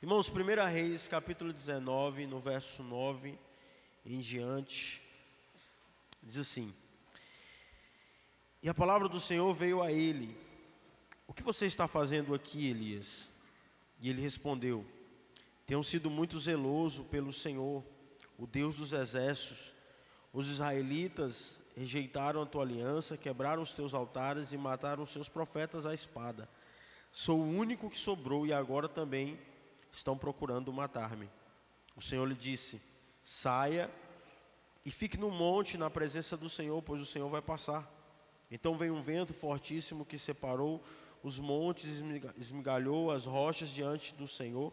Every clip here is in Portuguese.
Irmãos, 1 Reis, capítulo 19, no verso 9 em diante, diz assim: E a palavra do Senhor veio a ele: O que você está fazendo aqui, Elias? E ele respondeu: Tenho sido muito zeloso pelo Senhor, o Deus dos exércitos. Os israelitas rejeitaram a tua aliança, quebraram os teus altares e mataram os teus profetas à espada. Sou o único que sobrou e agora também estão procurando matar-me. O Senhor lhe disse: Saia e fique no monte na presença do Senhor, pois o Senhor vai passar. Então veio um vento fortíssimo que separou os montes e esmigalhou as rochas diante do Senhor.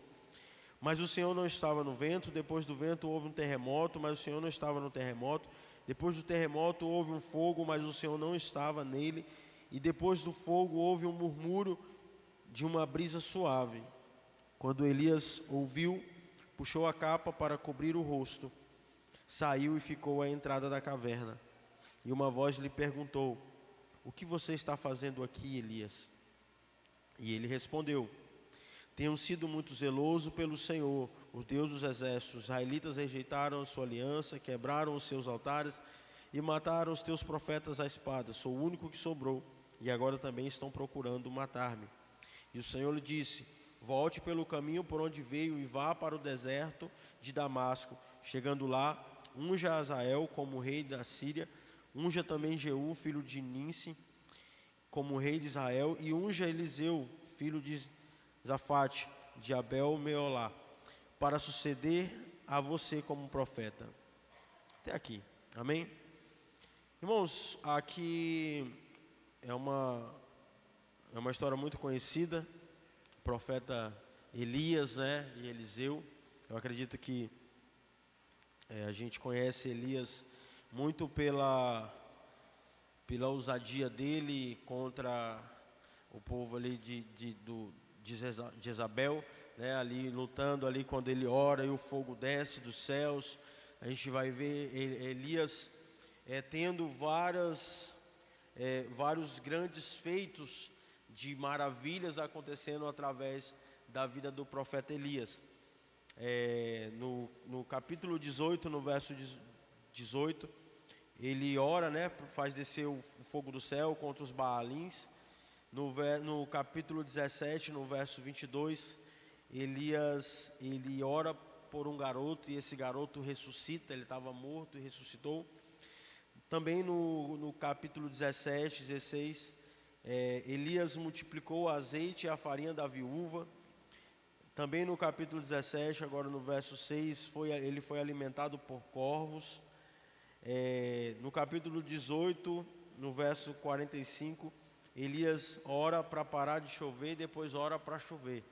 Mas o Senhor não estava no vento. Depois do vento houve um terremoto, mas o Senhor não estava no terremoto. Depois do terremoto houve um fogo, mas o Senhor não estava nele. E depois do fogo houve um murmúrio de uma brisa suave. Quando Elias ouviu, puxou a capa para cobrir o rosto, saiu e ficou à entrada da caverna. E uma voz lhe perguntou: O que você está fazendo aqui, Elias? E ele respondeu: Tenho sido muito zeloso pelo Senhor, o Deus dos exércitos. Os israelitas rejeitaram a sua aliança, quebraram os seus altares e mataram os teus profetas à espada. Sou o único que sobrou e agora também estão procurando matar-me. E o Senhor lhe disse: Volte pelo caminho por onde veio e vá para o deserto de Damasco. Chegando lá, unja Azael como rei da Síria, unja também Jeú, filho de Ninsi, como rei de Israel, e unja Eliseu, filho de Zafate, de Abel-Meolá, para suceder a você como profeta. Até aqui, amém? Irmãos, aqui é uma história muito conhecida, o profeta Elias, né, e Eliseu. Eu acredito que a gente conhece Elias muito pela ousadia dele contra o povo ali de Jezabel, né, ali lutando ali quando ele ora e o fogo desce dos céus. A gente vai ver Elias tendo vários grandes feitos de maravilhas acontecendo através da vida do profeta Elias. No capítulo 18, no verso 18, ele ora, né, faz descer o fogo do céu contra os Baalins. No capítulo 17, no verso 22, Elias, ele ora por um garoto e esse garoto ressuscita. Ele estava morto e ressuscitou. Também no capítulo 17, 16, Elias multiplicou o azeite e a farinha da viúva. Também no capítulo 17, agora no verso 6, ele foi alimentado por corvos. No capítulo 18, no verso 45, Elias ora para parar de chover e depois ora para chover,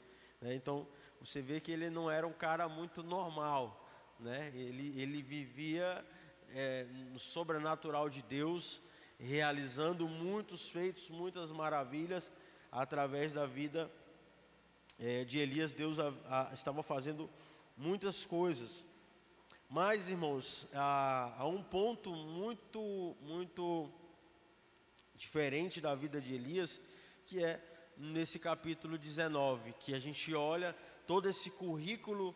né? Então você vê que ele não era um cara muito normal, né? Ele vivia no sobrenatural de Deus, realizando muitos feitos, muitas maravilhas através da vida de Elias. Deus estava fazendo muitas coisas. Mas, irmãos, há um ponto muito diferente da vida de Elias, que é nesse capítulo 19, que a gente olha todo esse currículo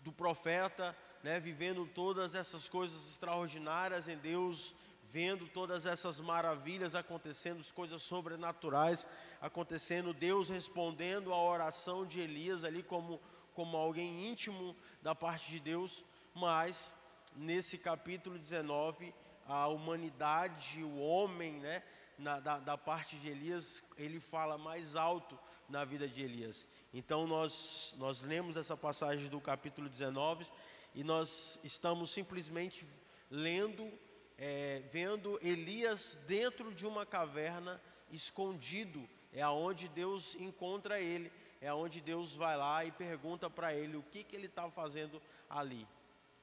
do profeta, né, vivendo todas essas coisas extraordinárias em Deus, vendo todas essas maravilhas acontecendo, as coisas sobrenaturais acontecendo, Deus respondendo a oração de Elias ali como alguém íntimo da parte de Deus. Mas nesse capítulo 19, a humanidade, o homem, né, da parte de Elias, ele fala mais alto na vida de Elias. Então nós lemos essa passagem do capítulo 19 e nós estamos simplesmente lendo, vendo Elias dentro de uma caverna, escondido. É aonde Deus encontra ele, é aonde Deus vai lá e pergunta para ele o que ele está fazendo ali.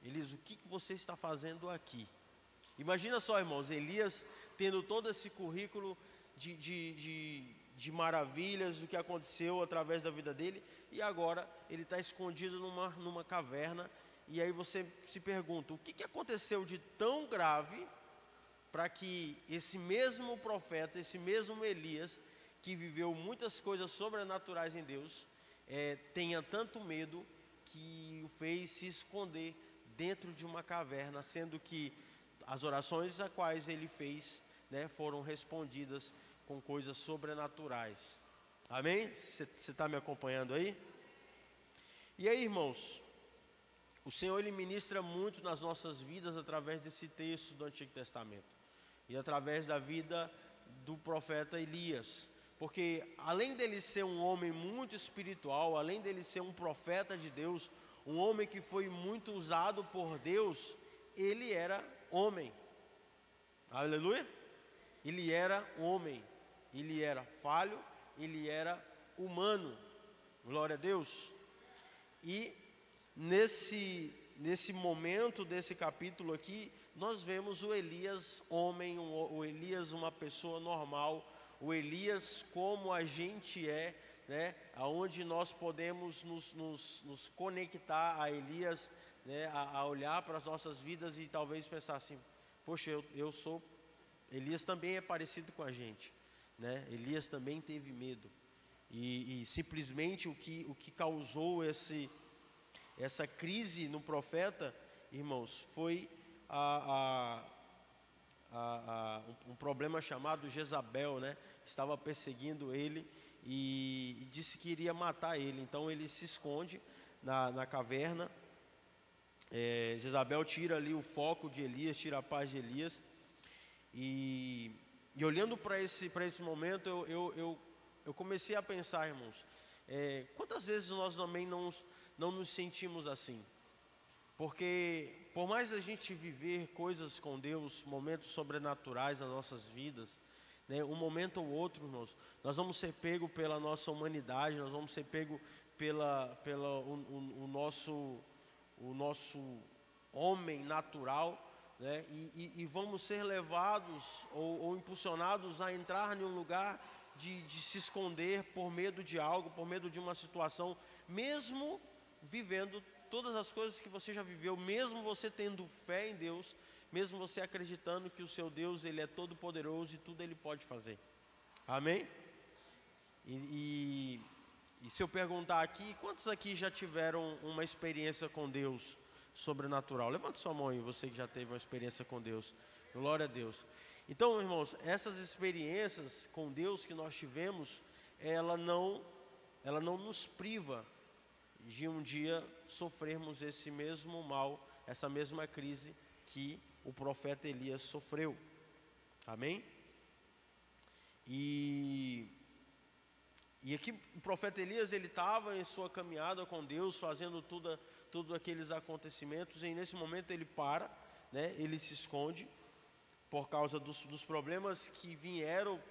Elias, o que você está fazendo aqui? Imagina só, irmãos, Elias tendo todo esse currículo de maravilhas, do que aconteceu através da vida dele, e agora ele está escondido numa caverna. E aí você se pergunta, o que aconteceu de tão grave para que esse mesmo profeta, esse mesmo Elias, que viveu muitas coisas sobrenaturais em Deus, tenha tanto medo que o fez se esconder dentro de uma caverna, sendo que as orações a quais ele fez, né, foram respondidas com coisas sobrenaturais. Amém? Você está me acompanhando aí? E aí, irmãos, o Senhor ele ministra muito nas nossas vidas através desse texto do Antigo Testamento e através da vida do profeta Elias, porque além dele ser um homem muito espiritual, além dele ser um profeta de Deus, um homem que foi muito usado por Deus, ele era homem. Aleluia? Ele era homem, ele era falho, ele era humano. Glória a Deus. E nesse momento desse capítulo aqui, nós vemos o Elias homem, o Elias uma pessoa normal, o Elias como a gente é, né? Aonde nós podemos nos conectar a Elias, né? A olhar para as nossas vidas e talvez pensar assim, poxa, eu sou... Elias também é parecido com a gente, né? Elias também teve medo. E simplesmente o que causou essa crise no profeta, irmãos, foi um problema chamado Jezabel, né? Estava perseguindo ele e disse que iria matar ele. Então ele se esconde na caverna. Jezabel tira ali o foco de Elias, tira a paz de Elias. E olhando para esse momento, eu comecei a pensar, irmãos, quantas vezes nós também não nos sentimos assim? Porque por mais a gente viver coisas com Deus, momentos sobrenaturais nas nossas vidas, né, um momento ou outro, irmãos, nós vamos ser pegos pela nossa humanidade, nós vamos ser pegos o nosso homem natural, né, e vamos ser levados ou impulsionados a entrar em um lugar de se esconder por medo de algo, por medo de uma situação, mesmo vivendo todas as coisas que você já viveu, mesmo você tendo fé em Deus, mesmo você acreditando que o seu Deus ele é todo poderoso e tudo ele pode fazer. Amém? E se eu perguntar aqui, quantos aqui já tiveram uma experiência com Deus sobrenatural? Levante sua mão aí, você que já teve uma experiência com Deus. Glória a Deus. Então, irmãos, essas experiências com Deus que nós tivemos, ela não nos priva de um dia sofrermos esse mesmo mal, essa mesma crise que o profeta Elias sofreu. Amém? E aqui o profeta Elias, ele estava em sua caminhada com Deus, fazendo tudo aqueles acontecimentos, e nesse momento ele para, né? Ele se esconde por causa dos problemas que vieram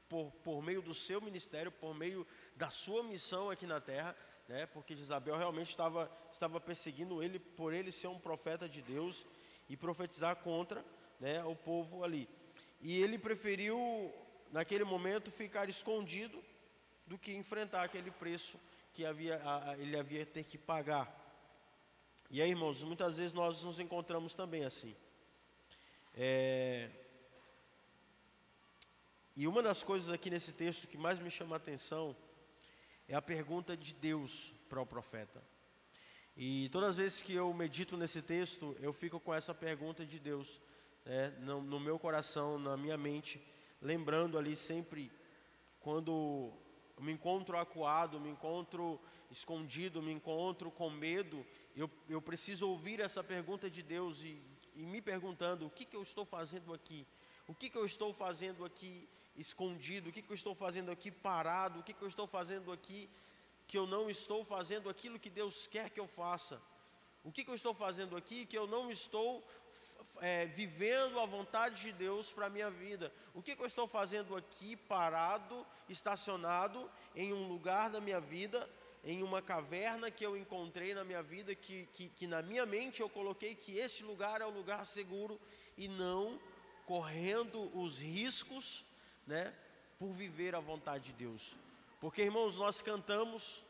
por meio do seu ministério, por meio da sua missão aqui na terra, né? Porque Jezabel realmente estava perseguindo ele, por ele ser um profeta de Deus e profetizar contra, né, o povo ali. E ele preferiu, naquele momento, ficar escondido do que enfrentar aquele preço que ele havia ter que pagar. E aí, irmãos, muitas vezes nós nos encontramos também assim. E uma das coisas aqui nesse texto que mais me chama a atenção é a pergunta de Deus para o profeta. E todas as vezes que eu medito nesse texto, eu fico com essa pergunta de Deus, né, no meu coração, na minha mente, lembrando ali sempre, quando eu me encontro acuado, me encontro escondido, me encontro com medo, eu preciso ouvir essa pergunta de Deus e me perguntando, o que eu estou fazendo aqui? O que eu estou fazendo aqui escondido? O que eu estou fazendo aqui parado? O que eu estou fazendo aqui que eu não estou fazendo aquilo que Deus quer que eu faça? O que eu estou fazendo aqui que eu não estou vivendo a vontade de Deus para a minha vida? O que eu estou fazendo aqui parado, estacionado em um lugar da minha vida, em uma caverna que eu encontrei na minha vida, que na minha mente eu coloquei que este lugar é o lugar seguro e não correndo os riscos, né, por viver a vontade de Deus? Porque, irmãos, nós cantamos,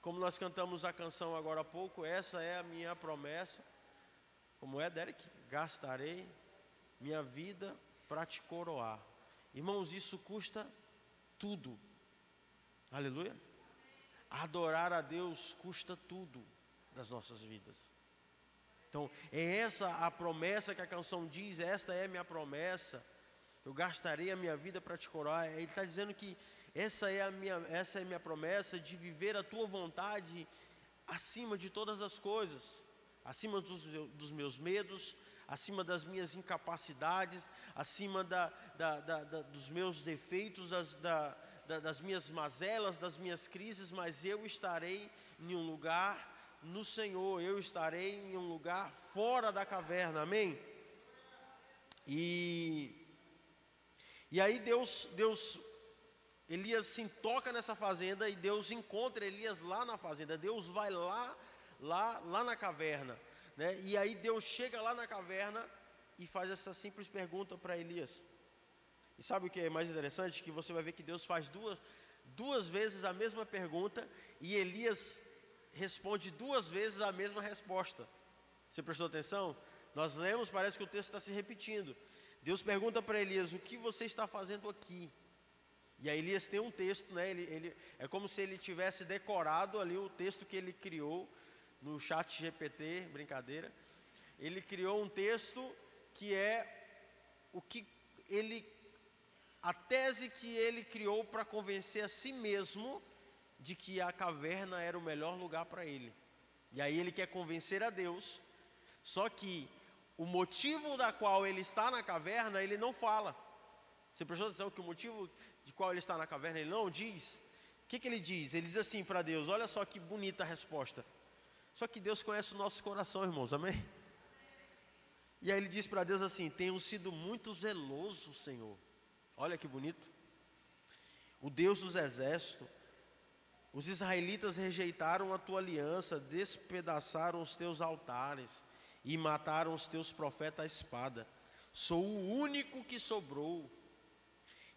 como nós cantamos a canção agora há pouco, essa é a minha promessa. Como é, Derek? Gastarei minha vida para te coroar. Irmãos, isso custa tudo. Aleluia. Adorar a Deus custa tudo das nossas vidas. Então, é essa a promessa que a canção diz, esta é a minha promessa, eu gastarei a minha vida para te coroar. Ele está dizendo que essa é a minha promessa de viver a tua vontade acima de todas as coisas, acima dos meus medos, acima das minhas incapacidades, acima dos meus defeitos, das minhas mazelas, das minhas crises, mas eu estarei em um lugar no Senhor, eu estarei em um lugar fora da caverna, amém? E aí Elias se toca nessa fazenda e Deus encontra Elias lá na fazenda, Deus vai lá na caverna, né? E aí Deus chega lá na caverna e faz essa simples pergunta para Elias. E sabe o que é mais interessante? Que você vai ver que Deus faz duas vezes a mesma pergunta e Elias responde duas vezes a mesma resposta. Você prestou atenção? Nós lemos, parece que o texto está se repetindo. Deus pergunta para Elias: o que você está fazendo aqui? E aí Elias tem um texto, né? Ele é como se ele tivesse decorado ali o texto que ele criou no chat GPT, brincadeira. Ele criou um texto que é a tese que ele criou para convencer a si mesmo de que a caverna era o melhor lugar para ele. E aí ele quer convencer a Deus, só que o motivo da qual ele está na caverna, ele não fala. Você prestou atenção que o motivo de qual ele está na caverna, ele não diz? O que ele diz? Ele diz assim para Deus, olha só que bonita a resposta. Só que Deus conhece o nosso coração, irmãos, amém? E aí ele diz para Deus assim: tenho sido muito zeloso, Senhor. Olha que bonito. O Deus dos exércitos, os israelitas rejeitaram a tua aliança, despedaçaram os teus altares e mataram os teus profetas à espada. Sou o único que sobrou.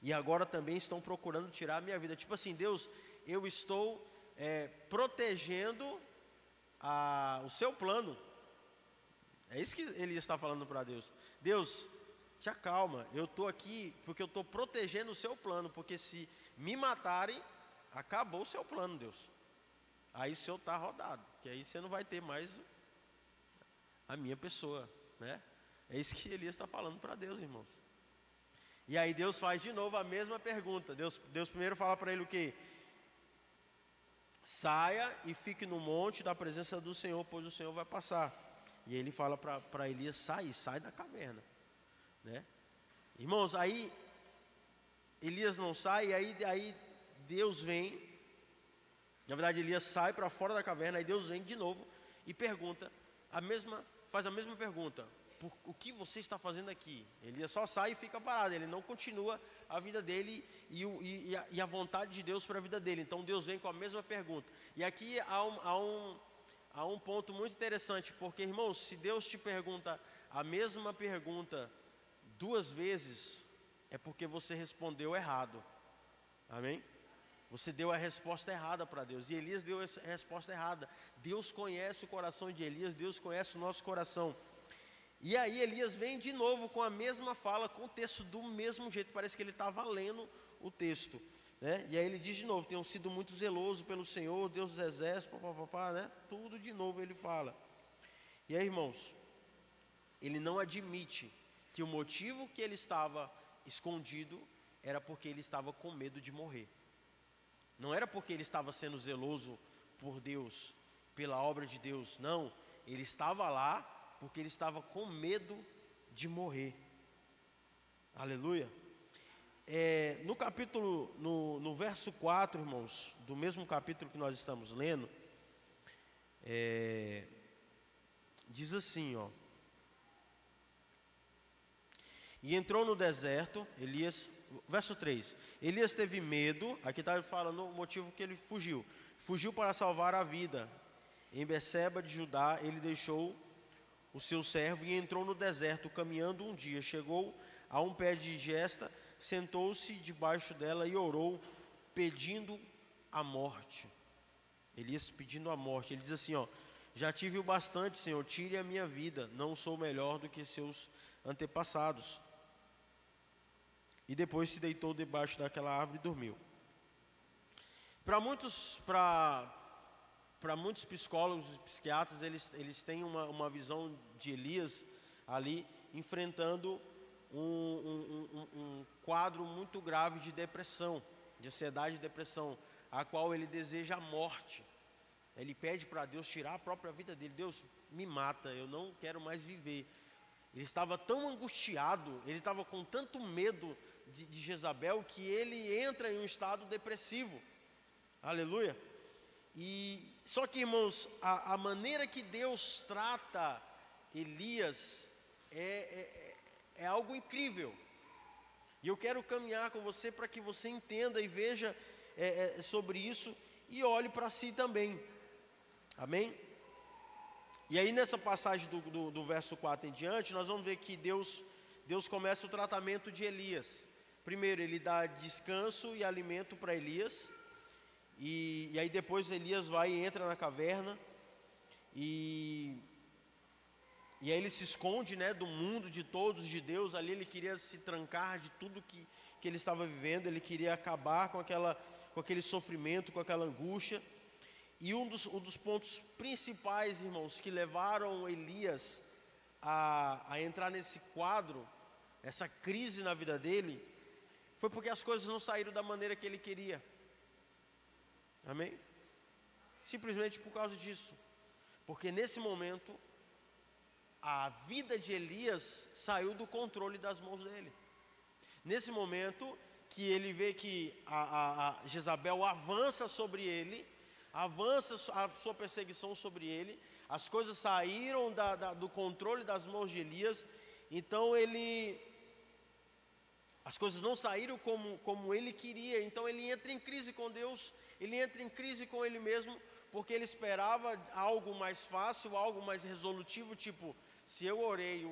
E agora também estão procurando tirar a minha vida. Tipo assim, Deus, eu estou protegendo o seu plano. É isso que ele está falando para Deus. Deus, te acalma, eu estou aqui porque eu estou protegendo o seu plano. Porque se me matarem, acabou o seu plano, Deus. Aí o Senhor está rodado, que aí você não vai ter mais a minha pessoa, né? É isso que Elias está falando para Deus, irmãos. E aí Deus faz de novo a mesma pergunta. Deus primeiro fala para ele o quê? Saia e fique no monte da presença do Senhor, pois o Senhor vai passar. E ele fala para Elias: sai da caverna, né? Irmãos, aí Elias não sai, e aí Deus vem. Na verdade, Elias sai para fora da caverna, aí Deus vem de novo e faz a mesma pergunta: o que você está fazendo aqui? Elias só sai e fica parado, ele não continua a vida dele e a vontade de Deus para a vida dele. Então Deus vem com a mesma pergunta. E aqui há um ponto muito interessante, porque, irmãos, se Deus te pergunta a mesma pergunta duas vezes, é porque você respondeu errado, amém? Você deu a resposta errada para Deus, e Elias deu a resposta errada. Deus conhece o coração de Elias, Deus conhece o nosso coração. E aí Elias vem de novo com a mesma fala, com o texto do mesmo jeito, parece que ele estava lendo o texto, né? E aí ele diz de novo: tenho sido muito zeloso pelo Senhor, Deus dos exércitos, né? Tudo de novo ele fala. E aí, irmãos, ele não admite que o motivo que ele estava escondido era porque ele estava com medo de morrer. Não era porque ele estava sendo zeloso por Deus, pela obra de Deus, não. Ele estava lá porque ele estava com medo de morrer. Aleluia. No verso 4, irmãos, do mesmo capítulo que nós estamos lendo, diz assim, ó: e entrou no deserto, Elias, verso 3, Elias teve medo, aqui está falando o motivo que ele fugiu para salvar a vida. Em Beceba de Judá, ele deixou o seu servo e entrou no deserto, caminhando um dia. Chegou a um pé de gesta, sentou-se debaixo dela e orou, pedindo a morte. Elias pedindo a morte. Ele diz assim, ó: já tive o bastante, Senhor, tire a minha vida, não sou melhor do que seus antepassados. E depois se deitou debaixo daquela árvore e dormiu. Para muitos psicólogos e psiquiatras, eles têm uma visão de Elias ali enfrentando um quadro muito grave de depressão, de ansiedade e depressão, a qual ele deseja a morte. Ele pede para Deus tirar a própria vida dele. Deus, me mata, eu não quero mais viver. Ele estava tão angustiado, ele estava com tanto medo de Jezabel, que ele entra em um estado depressivo. Aleluia. Só que, irmãos, a maneira que Deus trata Elias é algo incrível. E eu quero caminhar com você para que você entenda e veja sobre isso e olhe para si também. Amém? E aí nessa passagem do verso 4 em diante, nós vamos ver que Deus começa o tratamento de Elias. Primeiro ele dá descanso e alimento para Elias. E aí depois Elias vai e entra na caverna. E aí ele se esconde, né, do mundo, de todos, de Deus. Ali ele queria se trancar de tudo que ele estava vivendo. Ele queria acabar com aquele sofrimento, com aquela angústia. E um dos pontos principais, irmãos, que levaram Elias a entrar nesse quadro, essa crise na vida dele, foi porque as coisas não saíram da maneira que ele queria. Amém? Simplesmente por causa disso. Porque nesse momento, a vida de Elias saiu do controle das mãos dele. Nesse momento que ele vê que a Jezabel avança sobre ele, avança a sua perseguição sobre ele, as coisas saíram do controle das mãos de Elias. Então as coisas não saíram como ele queria. Então ele entra em crise com Deus, ele entra em crise com ele mesmo, porque ele esperava algo mais fácil, algo mais resolutivo, tipo, se eu orei,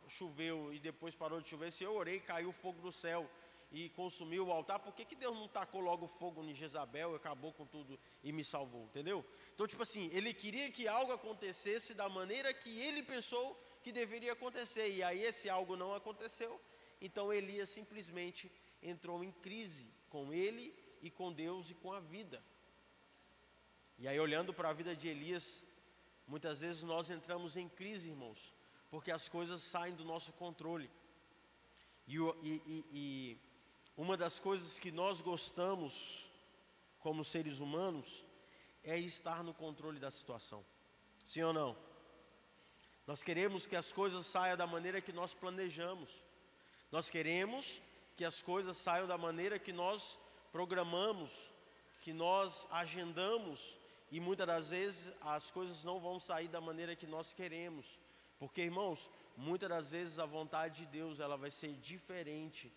choveu e depois parou de chover, se eu orei, caiu fogo do céu e consumiu o altar, por que Deus não tacou logo fogo em Jezabel, acabou com tudo e me salvou, entendeu? Então, tipo assim, ele queria que algo acontecesse da maneira que ele pensou que deveria acontecer, e aí esse algo não aconteceu. Então Elias simplesmente entrou em crise com ele e com Deus e com a vida. E aí, olhando para a vida de Elias, muitas vezes nós entramos em crise, irmãos, porque as coisas saem do nosso controle. E uma das coisas que nós gostamos como seres humanos é estar no controle da situação. Sim ou não? Nós queremos que as coisas saiam da maneira que nós planejamos. Nós queremos que as coisas saiam da maneira que nós programamos, que nós agendamos. E muitas das vezes as coisas não vão sair da maneira que nós queremos. Porque, irmãos, muitas das vezes a vontade de Deus ela vai ser diferente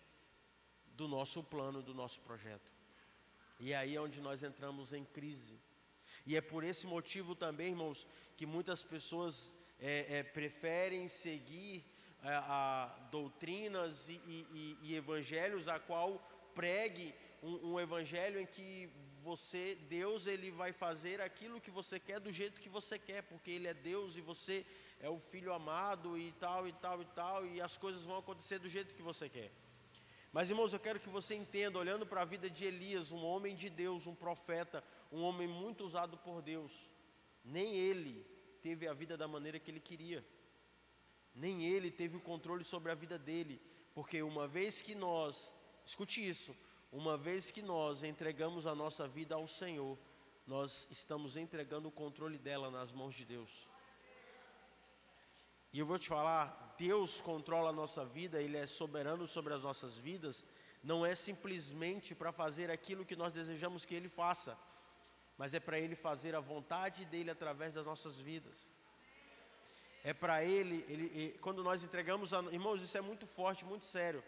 do nosso plano, do nosso projeto. E aí é onde nós entramos em crise. E é por esse motivo também, irmãos, que muitas pessoas preferem seguir doutrinas e evangelhos a qual pregue um evangelho em que Deus ele vai fazer aquilo que você quer do jeito que você quer, porque Ele é Deus e você é o Filho amado e tal, e tal, e tal, e as coisas vão acontecer do jeito que você quer. Mas, irmãos, eu quero que você entenda, olhando para a vida de Elias, um homem de Deus, um profeta, um homem muito usado por Deus, nem ele teve a vida da maneira que ele queria, nem ele teve o controle sobre a vida dele, porque uma vez que nós, escute isso, uma vez que nós entregamos a nossa vida ao Senhor, nós estamos entregando o controle dela nas mãos de Deus. E eu vou te falar, Deus controla a nossa vida, Ele é soberano sobre as nossas vidas, não é simplesmente para fazer aquilo que nós desejamos que Ele faça, mas é para Ele fazer a vontade dEle através das nossas vidas. É para Ele, quando nós entregamos, irmãos, isso é muito forte, muito sério.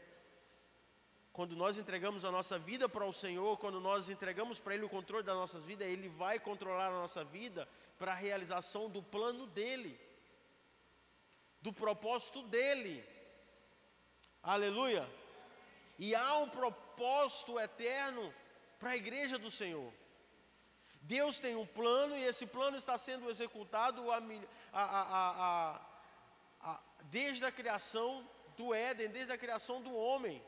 Quando nós entregamos a nossa vida para o Senhor, quando nós entregamos para Ele o controle das nossas vidas, Ele vai controlar a nossa vida para a realização do plano dEle, do propósito dEle. Aleluia. E há um propósito eterno para a igreja do Senhor. Deus tem um plano e esse plano está sendo executado desde a criação do Éden, desde a criação do homem.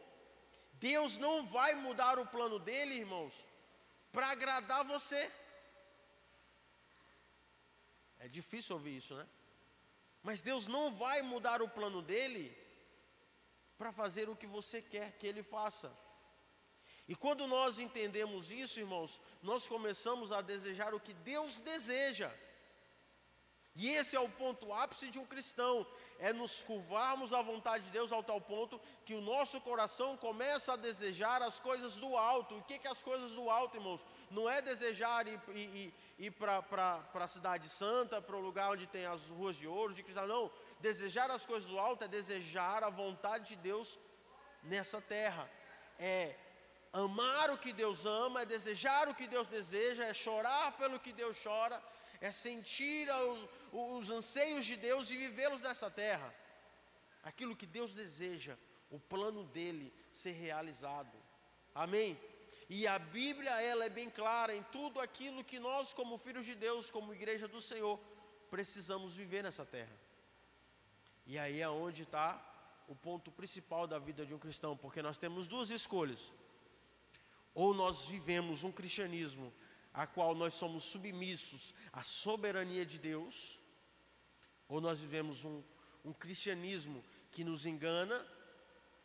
Deus não vai mudar o plano dele, irmãos, para agradar você. É difícil ouvir isso, né? Mas Deus não vai mudar o plano dele para fazer o que você quer que ele faça. E quando nós entendemos isso, irmãos, nós começamos a desejar o que Deus deseja. E esse é o ponto ápice de um cristão, é nos curvarmos à vontade de Deus ao tal ponto que o nosso coração começa a desejar as coisas do alto. E o que é as coisas do alto, irmãos? Não é desejar ir para a cidade santa, para o lugar onde tem as ruas de ouro, de cristal, não. Desejar as coisas do alto é desejar a vontade de Deus nessa terra. É amar o que Deus ama, é desejar o que Deus deseja, é chorar pelo que Deus chora, é sentir os anseios de Deus e vivê-los nessa terra. Aquilo que Deus deseja, o plano dele ser realizado. Amém? E a Bíblia, ela é bem clara em tudo aquilo que nós, como filhos de Deus, como igreja do Senhor, precisamos viver nessa terra. E aí é onde está o ponto principal da vida de um cristão, porque nós temos duas escolhas. Ou nós vivemos um cristianismo a qual nós somos submissos à soberania de Deus, ou nós vivemos um cristianismo que nos engana,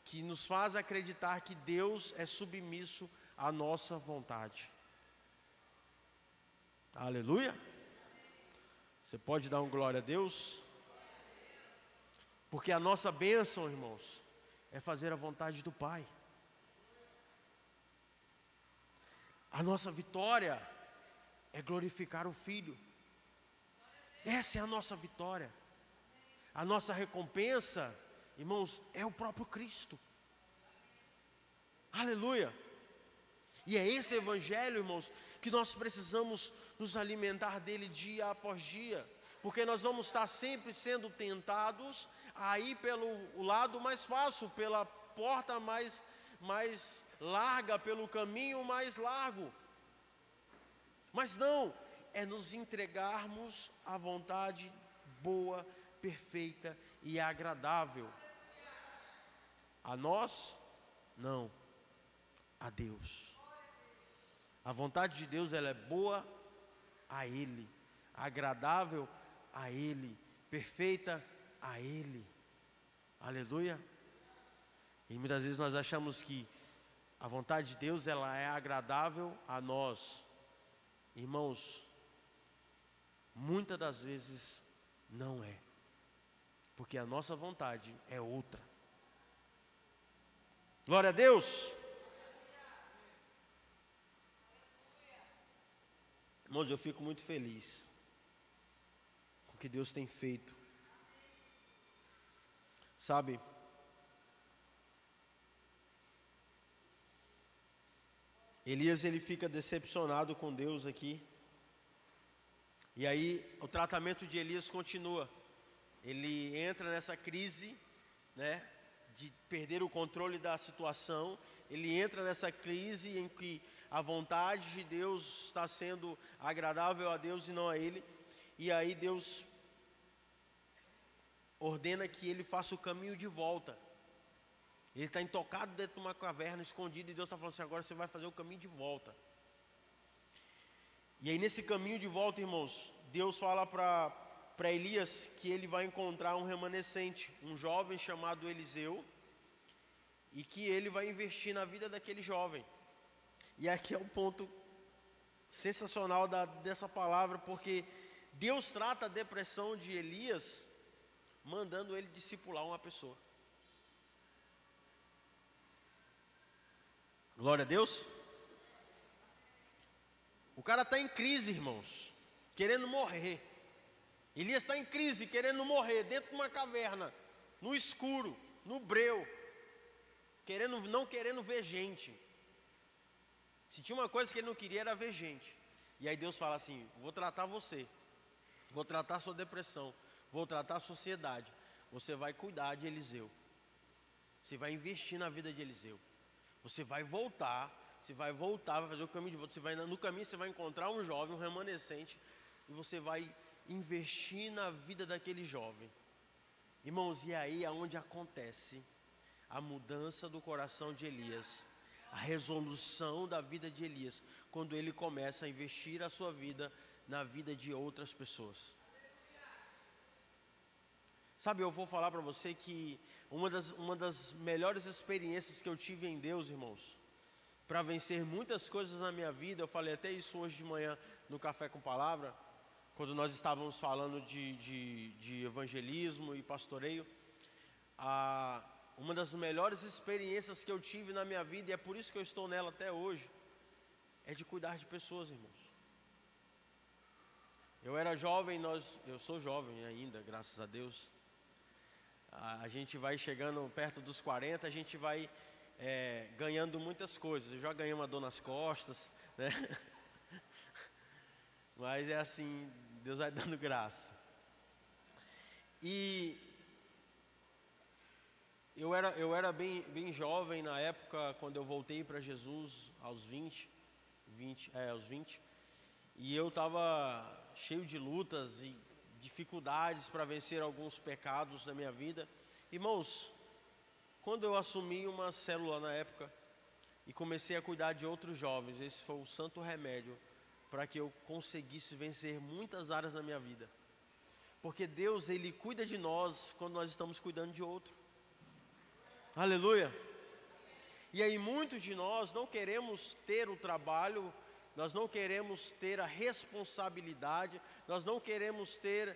que nos faz acreditar que Deus é submisso à nossa vontade. Aleluia! Você pode dar um glória a Deus? Porque a nossa bênção, irmãos, é fazer a vontade do Pai. A nossa vitória é glorificar o Filho. Essa é a nossa vitória. A nossa recompensa, irmãos, é o próprio Cristo. Aleluia! E é esse evangelho, irmãos, que nós precisamos nos alimentar dele dia após dia. Porque nós vamos estar sempre sendo tentados a ir pelo lado mais fácil, pela porta mais larga, pelo caminho mais largo. Mas não, é nos entregarmos à vontade boa, perfeita e agradável. A nós? Não, a Deus. A vontade de Deus, ela é boa a Ele, agradável a Ele, perfeita a Ele. Aleluia. E muitas vezes nós achamos que a vontade de Deus, ela é agradável a nós. Irmãos, muitas das vezes não é, porque a nossa vontade é outra. Glória a Deus. Irmãos, eu fico muito feliz com o que Deus tem feito. Sabe, Elias, ele fica decepcionado com Deus aqui. E aí o tratamento de Elias continua. Ele entra nessa crise, né, de perder o controle da situação. Ele entra nessa crise em que a vontade de Deus está sendo agradável a Deus e não a ele. E aí Deus ordena que ele faça o caminho de volta. Ele está intocado dentro de uma caverna, escondido, e Deus está falando assim: agora você vai fazer o caminho de volta. E aí nesse caminho de volta, irmãos, Deus fala para Elias que ele vai encontrar um remanescente, um jovem chamado Eliseu, e que ele vai investir na vida daquele jovem. E aqui é o ponto sensacional dessa palavra, porque Deus trata a depressão de Elias mandando ele discipular uma pessoa. Glória a Deus. O cara está em crise, irmãos, querendo morrer. Elias está em crise, querendo morrer, dentro de uma caverna, no escuro, no breu, não querendo ver gente. Se tinha uma coisa que ele não queria, era ver gente. E aí Deus fala assim: vou tratar você, vou tratar a sua depressão, vou tratar a sociedade. Você vai cuidar de Eliseu, você vai investir na vida de Eliseu. Você vai voltar, vai fazer o caminho de volta. No caminho você vai encontrar um jovem, um remanescente, e você vai investir na vida daquele jovem. Irmãos, e aí é onde acontece a mudança do coração de Elias, a resolução da vida de Elias, quando ele começa a investir a sua vida na vida de outras pessoas. Sabe, eu vou falar para você que uma das melhores experiências que eu tive em Deus, irmãos, para vencer muitas coisas na minha vida, eu falei até isso hoje de manhã no Café com Palavra, quando nós estávamos falando de evangelismo e pastoreio. Uma das melhores experiências que eu tive na minha vida, e é por isso que eu estou nela até hoje, é de cuidar de pessoas, irmãos. Eu era jovem, eu sou jovem ainda, graças a Deus. A gente vai chegando perto dos 40, a gente vai ganhando muitas coisas. Eu já ganhei uma dor nas costas, né? Mas é assim, Deus vai dando graça. E eu era bem jovem na época, quando eu voltei para Jesus, aos 20, e eu estava cheio de lutas e dificuldades para vencer alguns pecados da minha vida. Irmãos, quando eu assumi uma célula na época e comecei a cuidar de outros jovens, esse foi o santo remédio para que eu conseguisse vencer muitas áreas da minha vida. Porque Deus, Ele cuida de nós quando nós estamos cuidando de outro. Aleluia! E aí muitos de nós não queremos ter o trabalho, nós não queremos ter a responsabilidade, nós não queremos ter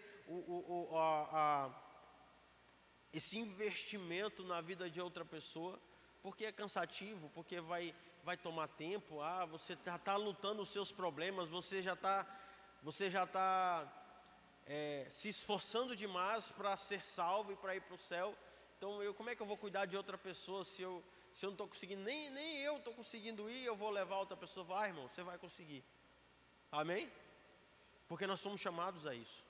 esse investimento na vida de outra pessoa, porque é cansativo, porque vai tomar tempo. Você já está lutando os seus problemas, você já está se esforçando demais para ser salvo e para ir para o céu. Então como é que eu vou cuidar de outra pessoa se eu não estou conseguindo, nem eu estou conseguindo ir, eu vou levar outra pessoa? Vai, irmão, você vai conseguir. Amém? Porque nós somos chamados a isso.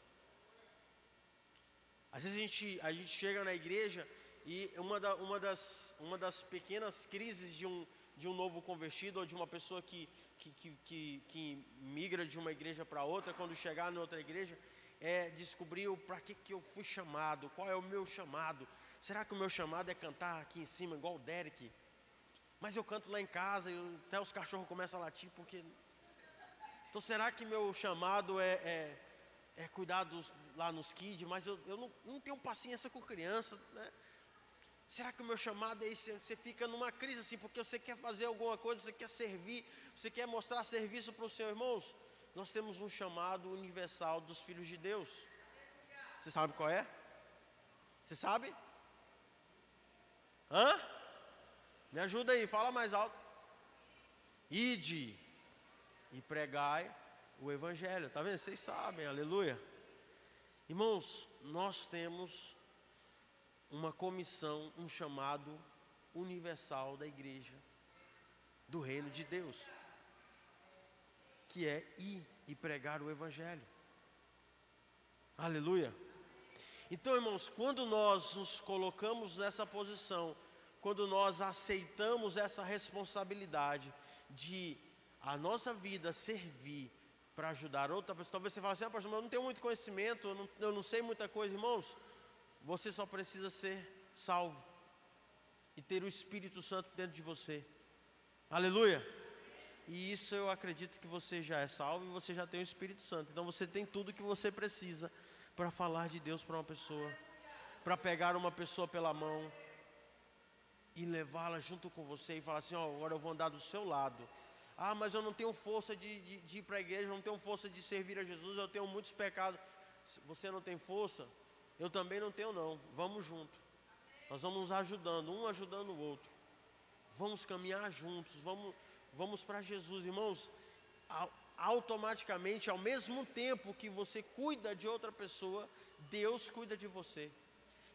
Às vezes a gente chega na igreja e uma das pequenas crises de um novo convertido, ou de uma pessoa que migra de uma igreja para outra, quando chegar em outra igreja, é descobrir para que eu fui chamado, qual é o meu chamado. Será que o meu chamado é cantar aqui em cima, igual o Derek? Mas eu canto lá em casa e até os cachorros começam a latir, porque... Então será que meu chamado é cuidar lá nos kids? Mas eu não tenho paciência com criança, né? Será que o meu chamado é isso? Você fica numa crise assim, porque você quer fazer alguma coisa, você quer servir, você quer mostrar serviço para os seus irmãos. Nós temos um chamado universal dos filhos de Deus. Você sabe qual é? Você sabe? Me ajuda aí, fala mais alto. Ide e pregai o evangelho. Tá vendo? Vocês sabem, aleluia. Irmãos, nós temos uma comissão, um chamado universal da igreja, do reino de Deus, que é ir e pregar o evangelho. Aleluia. Então, irmãos, quando nós nos colocamos nessa posição, quando nós aceitamos essa responsabilidade de a nossa vida servir para ajudar outra pessoa, talvez você fale assim: pastor, mas eu não tenho muito conhecimento, eu não sei muita coisa. Irmãos, você só precisa ser salvo e ter o Espírito Santo dentro de você. Aleluia. E isso eu acredito que você já é salvo e você já tem o Espírito Santo. Então você tem tudo que você precisa para falar de Deus para uma pessoa, para pegar uma pessoa pela mão e levá-la junto com você e falar assim: agora eu vou andar do seu lado. Mas eu não tenho força de ir para a igreja, não tenho força de servir a Jesus, eu tenho muitos pecados. Você não tem força? Eu também não tenho não. Vamos junto. Nós vamos nos ajudando, um ajudando o outro. Vamos caminhar juntos, vamos para Jesus, irmãos. Automaticamente, ao mesmo tempo que você cuida de outra pessoa, Deus cuida de você.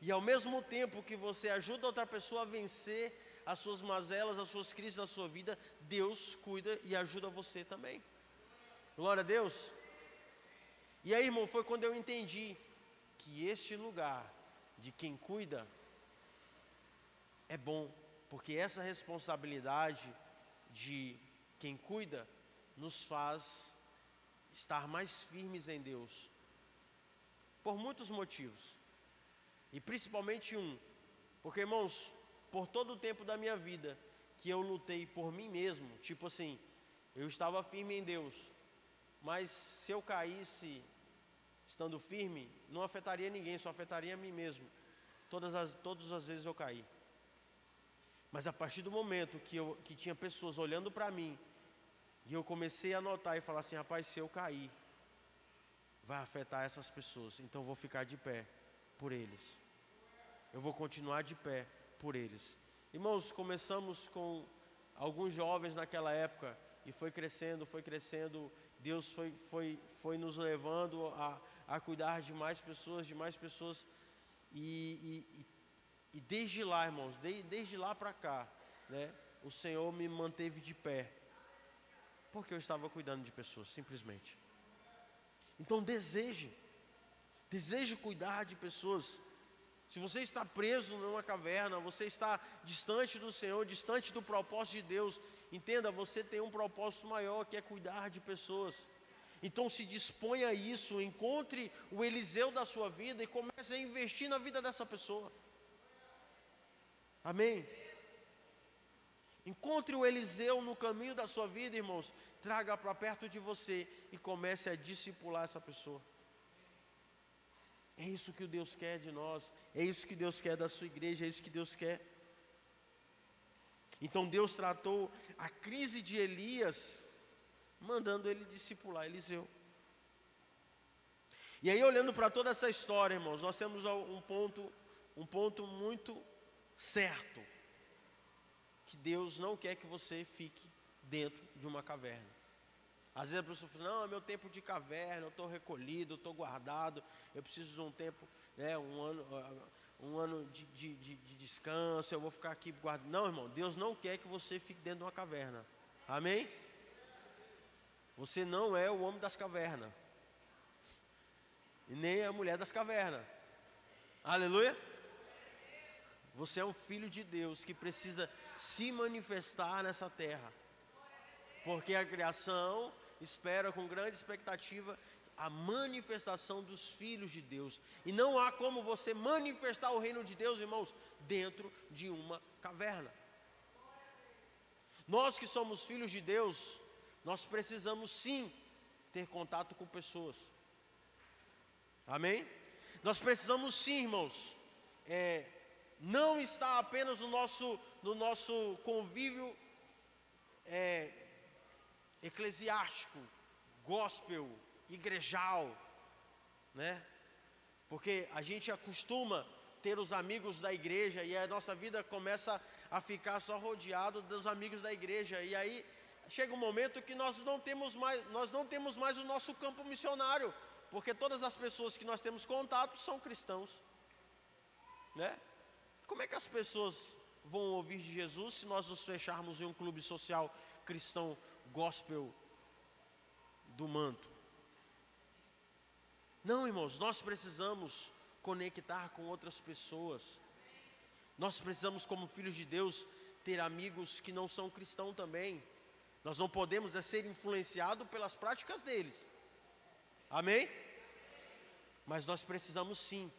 E ao mesmo tempo que você ajuda outra pessoa a vencer as suas mazelas, as suas crises na sua vida, Deus cuida e ajuda você também. Glória a Deus. E aí, irmão, foi quando eu entendi que este lugar de quem cuida é bom, porque essa responsabilidade de quem cuida nos faz estar mais firmes em Deus, por muitos motivos, e principalmente porque, irmãos, por todo o tempo da minha vida que eu lutei por mim mesmo, tipo assim, Eu estava firme em Deus, mas se eu caísse estando firme, não afetaria ninguém, só afetaria a mim mesmo. Todas as vezes eu caí. Mas a partir do momento que tinha pessoas olhando para mim, e eu comecei a notar e falar assim, rapaz, se eu cair, vai afetar essas pessoas, então eu vou ficar de pé por eles. Eu vou continuar de pé por eles. Irmãos, começamos com alguns jovens naquela época, e foi crescendo, Deus foi nos levando a cuidar de mais pessoas, e desde lá, irmãos, desde lá para cá, né, o Senhor me manteve de pé, porque eu estava cuidando de pessoas, simplesmente. Então deseje cuidar de pessoas. Se você está preso numa caverna, você está distante do Senhor, distante do propósito de Deus, entenda, você tem um propósito maior, que é cuidar de pessoas. Então se disponha a isso, encontre o Eliseu da sua vida e comece a investir na vida dessa pessoa. Amém? Encontre o Eliseu no caminho da sua vida, irmãos, traga para perto de você e comece a discipular essa pessoa. É isso que Deus quer de nós, é isso que Deus quer da sua igreja, é isso que Deus quer. Então Deus tratou a crise de Elias, mandando ele discipular Eliseu. E aí, olhando para toda essa história, irmãos, nós temos um ponto muito certo, que Deus não quer que você fique dentro de uma caverna. Às vezes a pessoa fala, não, é meu tempo de caverna, eu estou recolhido, eu estou guardado, eu preciso de um tempo, né, um ano de descanso, eu vou ficar aqui guardado. Não, irmão, Deus não quer que você fique dentro de uma caverna. Amém? Você não é o homem das cavernas, e nem a mulher das cavernas. Aleluia? Você é um filho de Deus que precisa se manifestar nessa terra, porque a criação espera com grande expectativa a manifestação dos filhos de Deus, e não há como você manifestar o reino de Deus, irmãos, dentro de uma caverna. Nós que somos filhos de Deus, nós precisamos sim ter contato com pessoas. Amém? Nós precisamos sim, irmãos, não estar apenas no nosso convívio eclesiástico, gospel, igrejal, né? Porque a gente acostuma ter os amigos da igreja e a nossa vida começa a ficar só rodeado dos amigos da igreja, e aí chega um momento que nós não temos mais o nosso campo missionário, porque todas as pessoas que nós temos contato são cristãos, né? Como é que as pessoas vão ouvir de Jesus se nós nos fecharmos em um clube social cristão gospel do manto? Não, irmãos, nós precisamos conectar com outras pessoas. Nós precisamos, como filhos de Deus, ter amigos que não são cristãos também. Nós não podemos ser influenciados pelas práticas deles. Amém? Mas nós precisamos sim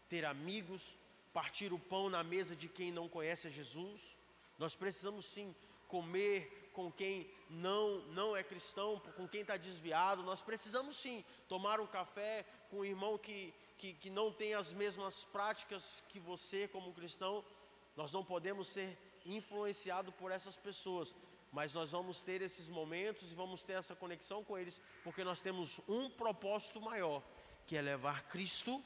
ter amigos, partir o pão na mesa de quem não conhece a Jesus. Nós precisamos sim comer com quem não é cristão, com quem está desviado. Nós precisamos sim tomar um café com um irmão que não tem as mesmas práticas que você como cristão. Nós não podemos ser influenciados por essas pessoas, mas nós vamos ter esses momentos e vamos ter essa conexão com eles, porque nós temos um propósito maior, que é levar Cristo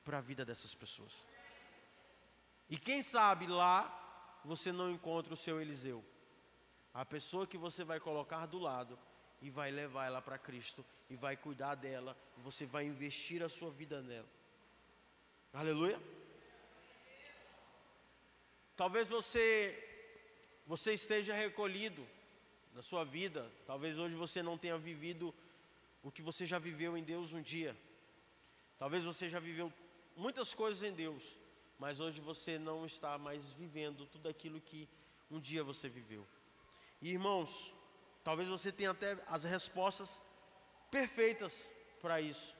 para a vida dessas pessoas. E quem sabe lá você não encontra o seu Eliseu, a pessoa que você vai colocar do lado e vai levar ela para Cristo e vai cuidar dela, e você vai investir a sua vida nela. Aleluia. Talvez você esteja recolhido na sua vida, talvez hoje você não tenha vivido o que você já viveu em Deus um dia. Talvez você já viveu muitas coisas em Deus, mas hoje você não está mais vivendo tudo aquilo que um dia você viveu. E irmãos, talvez você tenha até as respostas perfeitas para isso,